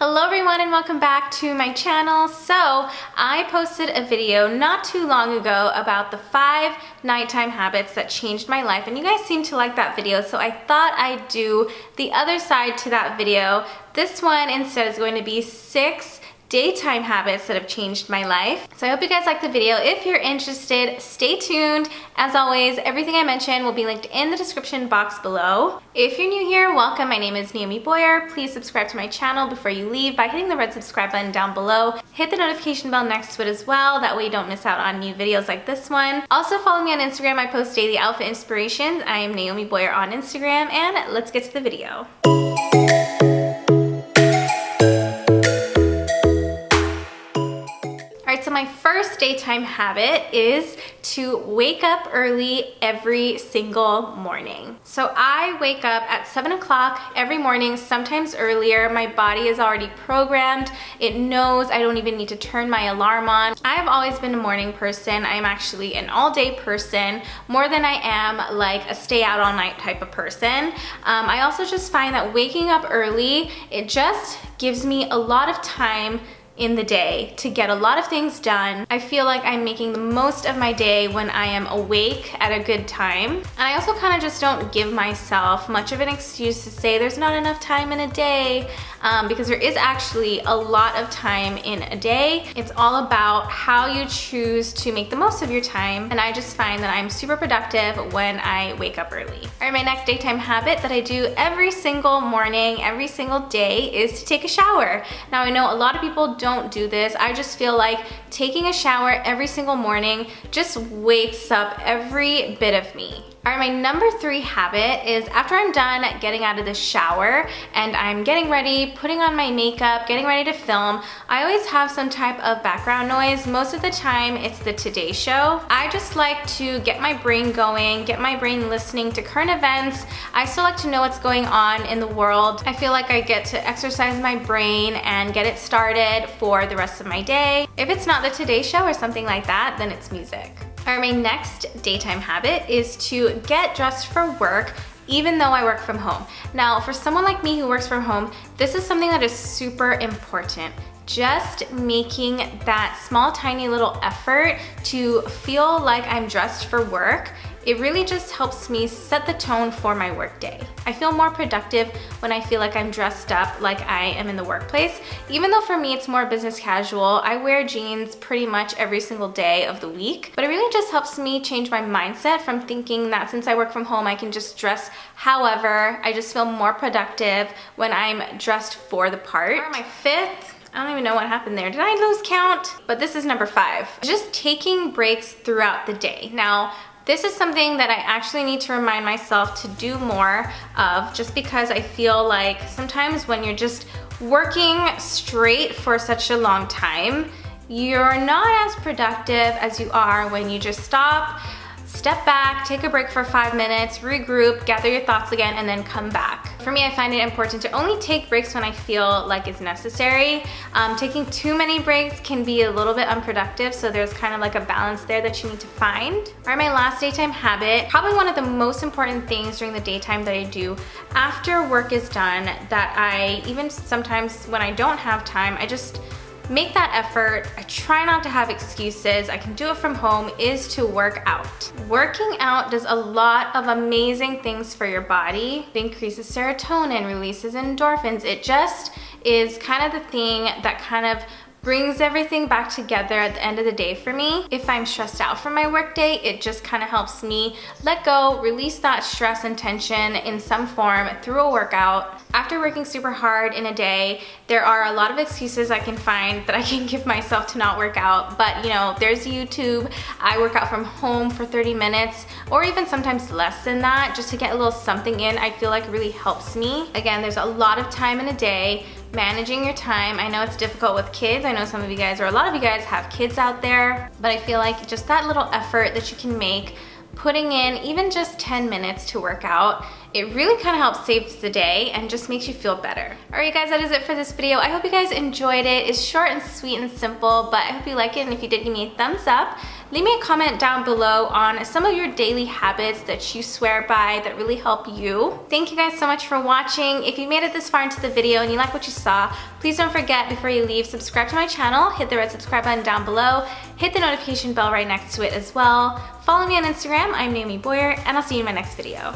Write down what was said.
Hello everyone and welcome back to my channel. So I posted a video not too long ago about the 5 nighttime habits that changed my life, and you guys seem to like that video, so I thought I'd do the other side to that video. This one instead is going to be 6 daytime habits that have changed my life. So I hope you guys like the video. If you're interested, stay tuned. As always, everything I mention will be linked in the description box below. If you're new here, welcome. My name is Naomi Boyer. Please subscribe to my channel before you leave by hitting the red subscribe button down below. Hit the notification bell next to it as well. That way you don't miss out on new videos like this one. Also follow me on Instagram. I post daily outfit inspirations. I am Naomi Boyer on Instagram, and let's get to the video. So my first daytime habit is to wake up early every single morning. So I wake up at 7 o'clock every morning, sometimes earlier. My body is already programmed. It knows I don't even need to turn my alarm on. I've always been a morning person. I am actually an all-day person, more than I am like a stay out all night type of person. I also just find that waking up early, it just gives me a lot of time in the day to get a lot of things done. I feel like I'm making the most of my day when I am awake at a good time. And I also kind of just don't give myself much of an excuse to say there's not enough time in a day, because there is actually a lot of time in a day. It's all about how you choose to make the most of your time, and I just find that I'm super productive when I wake up early. All right, my next daytime habit that I do every single morning, every single day, is to take a shower. Now I know a lot of people don't do this. I just feel like taking a shower every single morning just wakes up every bit of me. All right, my number 3 habit is after I'm done getting out of the shower and I'm getting ready, putting on my makeup, getting ready to film, I always have some type of background noise. Most of the time it's the Today Show. I just like to get my brain going, get my brain listening to current events. I still like to know what's going on in the world. I feel like I get to exercise my brain and get it started for the rest of my day. If it's not the Today Show or something like that, then it's music. All right, my next daytime habit is to get dressed for work even though I work from home. Now, for someone like me who works from home, this is something that is super important. Just making that small, tiny little effort to feel like I'm dressed for work, it really just helps me set the tone for my work day. I feel more productive when I feel like I'm dressed up like I am in the workplace. Even though for me it's more business casual, I wear jeans pretty much every single day of the week, but it really just helps me change my mindset from thinking that since I work from home, I can just dress however. I just feel more productive when I'm dressed for the part. For my 5th, I don't even know what happened there. Did I lose count? But this is number 5. Just taking breaks throughout the day. Now, this is something that I actually need to remind myself to do more of, just because I feel like sometimes when you're just working straight for such a long time, you're not as productive as you are when you just stop, step back, take a break for 5 minutes, regroup, gather your thoughts again, and then come back. For me, I find it important to only take breaks when I feel like it's necessary. Taking too many breaks can be a little bit unproductive, so there's kind of like a balance there that you need to find. All right, my last daytime habit, probably one of the most important things during the daytime that I do after work is done, that I, even sometimes when I don't have time, I just make that effort. I try not to have excuses. I can do it from home, is to work out. Working out does a lot of amazing things for your body. It increases serotonin, releases endorphins. It just is kind of the thing that kind of brings everything back together at the end of the day for me. If I'm stressed out from my workday, it just kind of helps me let go, release that stress and tension in some form through a workout. After working super hard in a day, there are a lot of excuses I can find that I can give myself to not work out, but you know, there's YouTube. I work out from home for 30 minutes or even sometimes less than that, just to get a little something in. I feel like really helps me. Again, there's a lot of time in a day. Managing your time. I know it's difficult with kids. I know some of you guys, or a lot of you guys, have kids out there, but I feel like just that little effort that you can make, putting in even just 10 minutes to work out, it really kind of helps save the day and just makes you feel better. All right, guys, that is it for this video. I hope you guys enjoyed it. It's short and sweet and simple, but I hope you like it, and if you did, give me a thumbs up. Leave me a comment down below on some of your daily habits that you swear by that really help you. Thank you guys so much for watching. If you made it this far into the video and you like what you saw, please don't forget, before you leave, subscribe to my channel, hit the red subscribe button down below, hit the notification bell right next to it as well. Follow me on Instagram, I'm Naomi Boyer, and I'll see you in my next video.